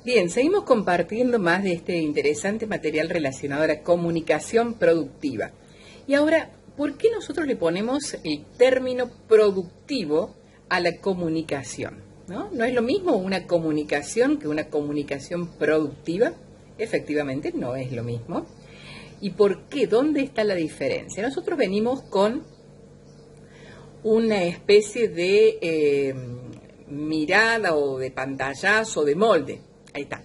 Bien, seguimos compartiendo más de este interesante material relacionado a la comunicación productiva. Y ahora, ¿por qué nosotros le ponemos el término productivo a la comunicación? ¿No es lo mismo una comunicación que una comunicación productiva? Efectivamente, no es lo mismo. ¿Y por qué? ¿Dónde está la diferencia? Nosotros venimos con una especie de mirada o de pantallazo o de molde. Ahí está.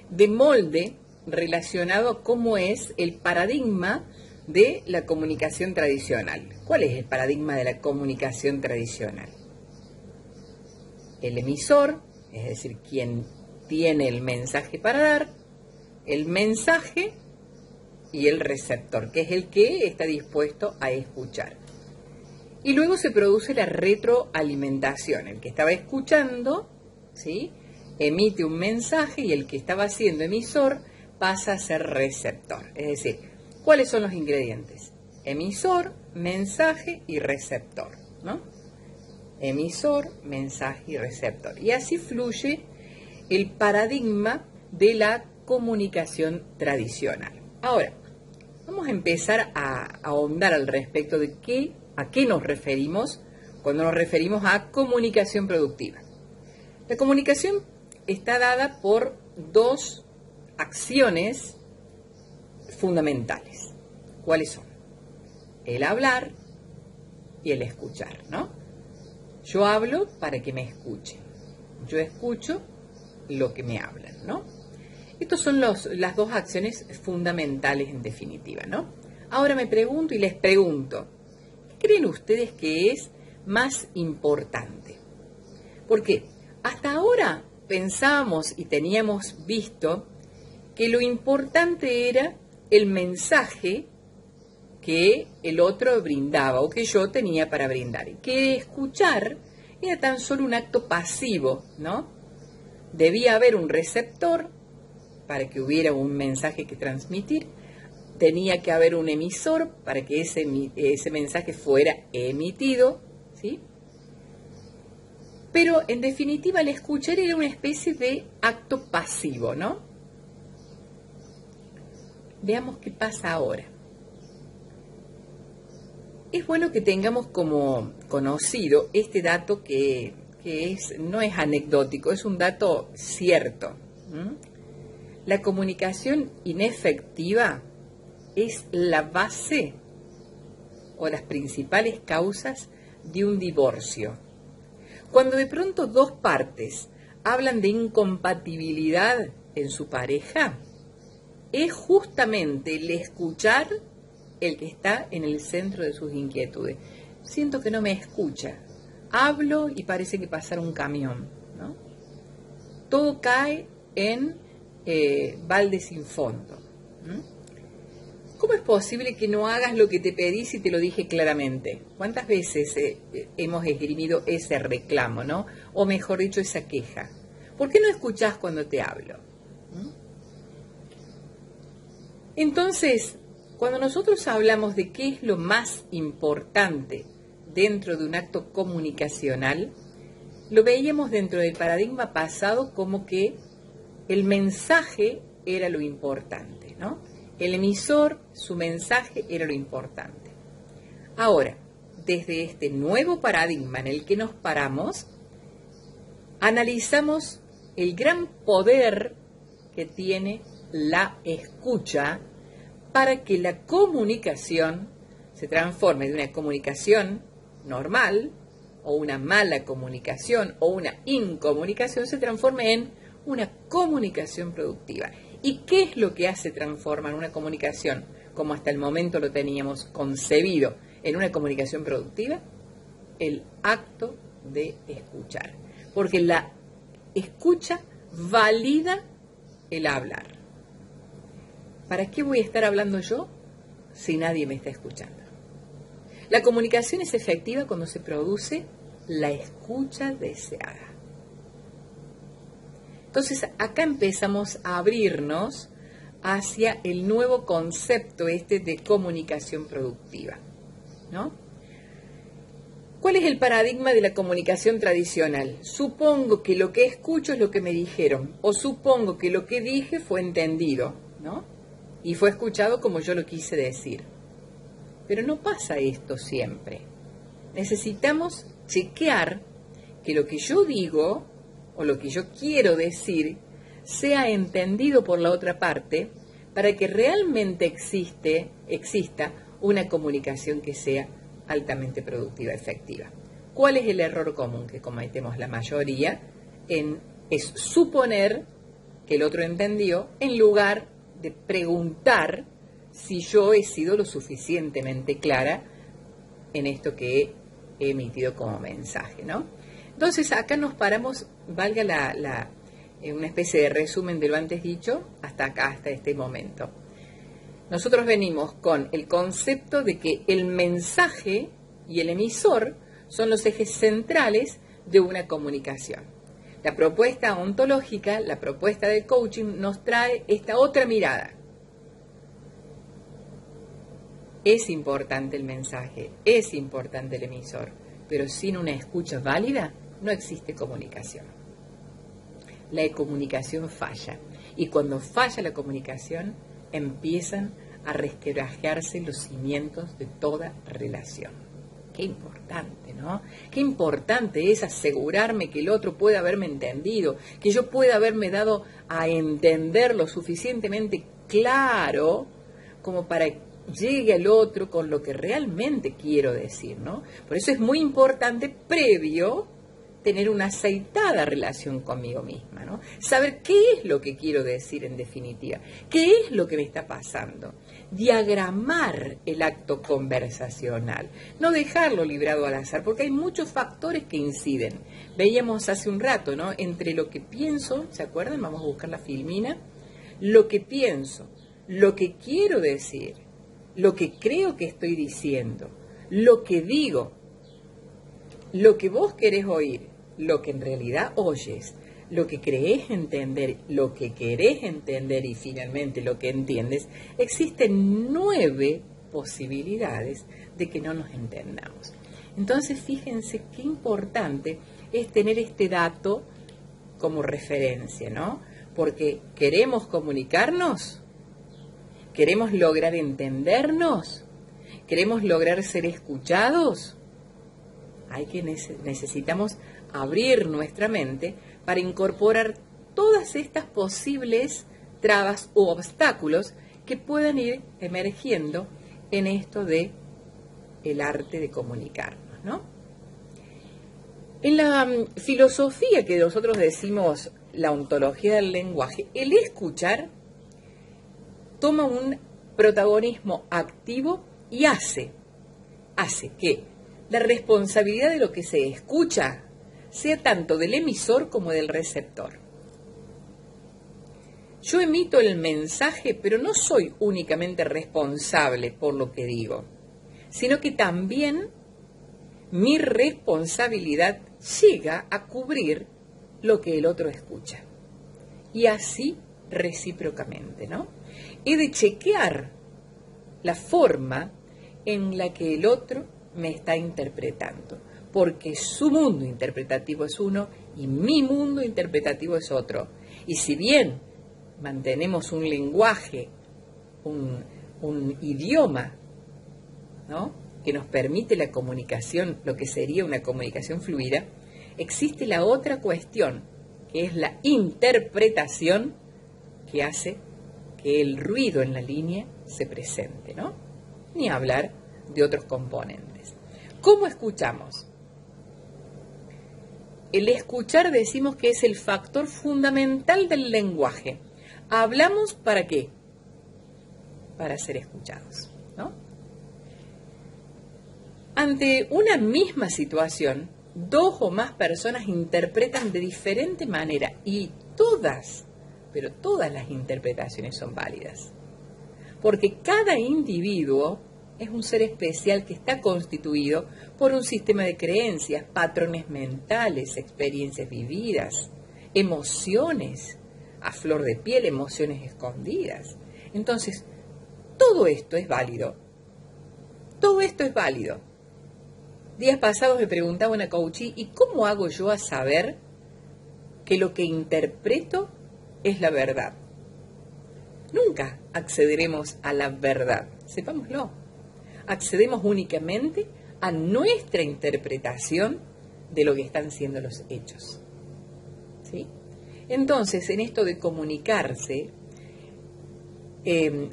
De molde relacionado a cómo es el paradigma de la comunicación tradicional. ¿Cuál es el paradigma de la comunicación tradicional? El emisor, es decir, quien tiene el mensaje para dar, el mensaje y el receptor, que es el que está dispuesto a escuchar. Y luego se produce la retroalimentación. El que estaba escuchando, ¿sí?, emite un mensaje y el que estaba siendo emisor pasa a ser receptor. Es decir, ¿cuáles son los ingredientes? Emisor, mensaje y receptor, ¿no? Emisor, mensaje y receptor. Y así fluye el paradigma de la comunicación tradicional. Ahora, vamos a empezar a ahondar al respecto de a qué nos referimos cuando nos referimos a comunicación productiva. La comunicación está dada por dos acciones fundamentales. ¿Cuáles son? El hablar y el escuchar, ¿no? Yo hablo para que me escuchen. Yo escucho lo que me hablan, ¿no? Estas son las dos acciones fundamentales en definitiva, ¿no? Ahora me pregunto y les pregunto, ¿qué creen ustedes que es más importante? Porque hasta ahora pensábamos y teníamos visto que lo importante era el mensaje que el otro brindaba o que yo tenía para brindar. Y que escuchar era tan solo un acto pasivo, ¿no? Debía haber un receptor para que hubiera un mensaje que transmitir. Tenía que haber un emisor para que ese mensaje fuera emitido, ¿sí? Pero en definitiva el escuchar era una especie de acto pasivo, ¿no? Veamos qué pasa ahora. Es bueno que tengamos como conocido este dato que no es anecdótico, es un dato cierto. La comunicación inefectiva es la base o las principales causas de un divorcio. Cuando de pronto dos partes hablan de incompatibilidad en su pareja, es justamente el escuchar el que está en el centro de sus inquietudes. Siento que no me escucha. Hablo y parece que pasara un camión, ¿no? Todo cae en balde sin fondo. ¿Cómo es posible que no hagas lo que te pedí si te lo dije claramente? ¿Cuántas veces hemos esgrimido ese reclamo, ¿no? O mejor dicho, esa queja. ¿Por qué no escuchás cuando te hablo? Entonces, cuando nosotros hablamos de qué es lo más importante dentro de un acto comunicacional, lo veíamos dentro del paradigma pasado como que el mensaje era lo importante, ¿no? El emisor, su mensaje era lo importante. Ahora, desde este nuevo paradigma en el que nos paramos, analizamos el gran poder que tiene la escucha para que la comunicación se transforme de una comunicación normal o una mala comunicación o una incomunicación, se transforme en una comunicación productiva. ¿Y qué es lo que hace transformar una comunicación, como hasta el momento lo teníamos concebido, en una comunicación productiva? El acto de escuchar. Porque la escucha valida el hablar. ¿Para qué voy a estar hablando yo si nadie me está escuchando? La comunicación es efectiva cuando se produce la escucha deseada. Entonces, acá empezamos a abrirnos hacia el nuevo concepto de comunicación productiva, ¿no? ¿Cuál es el paradigma de la comunicación tradicional? Supongo que lo que escucho es lo que me dijeron, o supongo que lo que dije fue entendido, ¿no? Y fue escuchado como yo lo quise decir. Pero no pasa esto siempre. Necesitamos chequear que lo que yo digo o lo que yo quiero decir sea entendido por la otra parte para que realmente exista una comunicación que sea altamente productiva, efectiva. ¿Cuál es el error común que cometemos la mayoría? Es suponer que el otro entendió en lugar de preguntar si yo he sido lo suficientemente clara en esto que he emitido como mensaje, ¿no? Entonces acá nos paramos, valga una especie de resumen de lo antes dicho, hasta acá, hasta este momento. Nosotros venimos con el concepto de que el mensaje y el emisor son los ejes centrales de una comunicación. La propuesta ontológica, la propuesta de coaching nos trae esta otra mirada. Es importante el mensaje, es importante el emisor, pero sin una escucha válida no existe comunicación. La comunicación falla, y cuando falla la comunicación empiezan a resquebrajarse los cimientos de toda relación. Qué importante, ¿no? Qué importante es asegurarme que el otro pueda haberme entendido, que yo pueda haberme dado a entender lo suficientemente claro como para llegue al otro con lo que realmente quiero decir, ¿no? Por eso es muy importante previo tener una aceitada relación conmigo misma, ¿no? Saber qué es lo que quiero decir en definitiva, qué es lo que me está pasando. Diagramar el acto conversacional, no dejarlo librado al azar, porque hay muchos factores que inciden. Veíamos hace un rato, ¿no? Entre lo que pienso, ¿se acuerdan? Vamos a buscar la filmina. Lo que pienso, lo que quiero decir, lo que creo que estoy diciendo, lo que digo, lo que vos querés oír, lo que en realidad oyes, lo que creés entender, lo que querés entender y finalmente lo que entiendes, existen 9 posibilidades de que no nos entendamos. Entonces, fíjense qué importante es tener este dato como referencia, ¿no? Porque queremos comunicarnos, queremos lograr entendernos, queremos lograr ser escuchados. Necesitamos abrir nuestra mente para incorporar todas estas posibles trabas u obstáculos que puedan ir emergiendo en esto de el arte de comunicarnos, ¿no? En la filosofía que nosotros decimos la ontología del lenguaje, el escuchar toma un protagonismo activo y hace que la responsabilidad de lo que se escucha sea tanto del emisor como del receptor. Yo emito el mensaje, pero no soy únicamente responsable por lo que digo, sino que también mi responsabilidad llega a cubrir lo que el otro escucha. Y así recíprocamente, ¿no? He de chequear la forma en la que el otro me está interpretando, porque su mundo interpretativo es uno y mi mundo interpretativo es otro. Y si bien mantenemos un lenguaje, un idioma, ¿no?, que nos permite la comunicación, lo que sería una comunicación fluida, existe la otra cuestión, que es la interpretación que hace que el ruido en la línea se presente, ¿no? Ni hablar de otros componentes. ¿Cómo escuchamos? El escuchar decimos que es el factor fundamental del lenguaje. ¿Hablamos para qué? Para ser escuchados, ¿no? Ante una misma situación, 2 o más personas interpretan de diferente manera y todas las interpretaciones son válidas. Porque cada individuo es un ser especial que está constituido por un sistema de creencias, patrones mentales, experiencias vividas, emociones a flor de piel, emociones escondidas. Entonces, todo esto es válido. Todo esto es válido. Días pasados me preguntaba una coachee, ¿y cómo hago yo a saber que lo que interpreto es la verdad? Nunca accederemos a la verdad, sepámoslo. Accedemos únicamente a nuestra interpretación de lo que están siendo los hechos. ¿Sí? Entonces, en esto de comunicarse,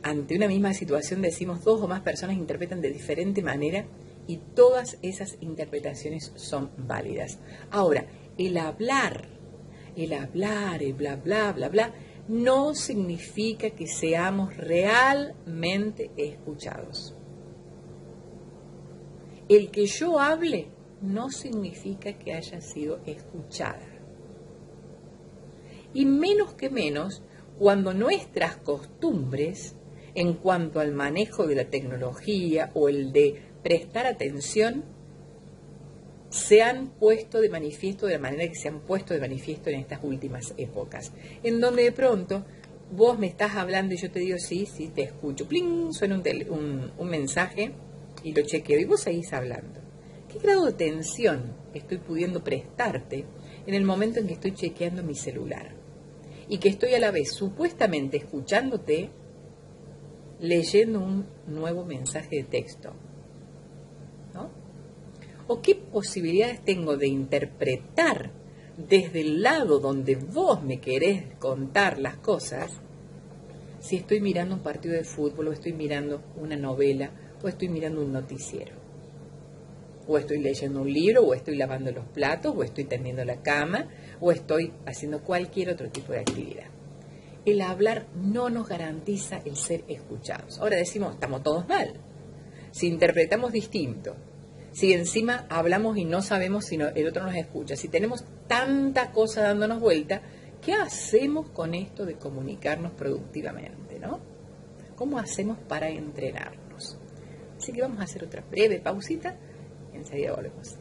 ante una misma situación decimos dos o más personas interpretan de diferente manera y todas esas interpretaciones son válidas. Ahora, el hablar, el bla, bla, bla, bla, no significa que seamos realmente escuchados. El que yo hable no significa que haya sido escuchada. Y menos que menos cuando nuestras costumbres en cuanto al manejo de la tecnología o el de prestar atención se han puesto de manifiesto de la manera que se han puesto de manifiesto en estas últimas épocas, en donde de pronto vos me estás hablando y yo te digo sí, sí, te escucho, ¡pling!, suena un mensaje y lo chequeo y vos seguís hablando. ¿Qué grado de atención estoy pudiendo prestarte en el momento en que estoy chequeando mi celular? Y que estoy a la vez supuestamente escuchándote, leyendo un nuevo mensaje de texto, ¿no? ¿O qué posibilidades tengo de interpretar desde el lado donde vos me querés contar las cosas si estoy mirando un partido de fútbol o estoy mirando una novela o estoy mirando un noticiero? O estoy leyendo un libro, o estoy lavando los platos, o estoy tendiendo la cama, o estoy haciendo cualquier otro tipo de actividad. El hablar no nos garantiza el ser escuchados. Ahora decimos, estamos todos mal. Si interpretamos distinto, si encima hablamos y no sabemos si el otro nos escucha, si tenemos tanta cosa dándonos vuelta, ¿qué hacemos con esto de comunicarnos productivamente, no? ¿Cómo hacemos para entrenarnos? Así que vamos a hacer otra breve pausita. Enseguida volvemos.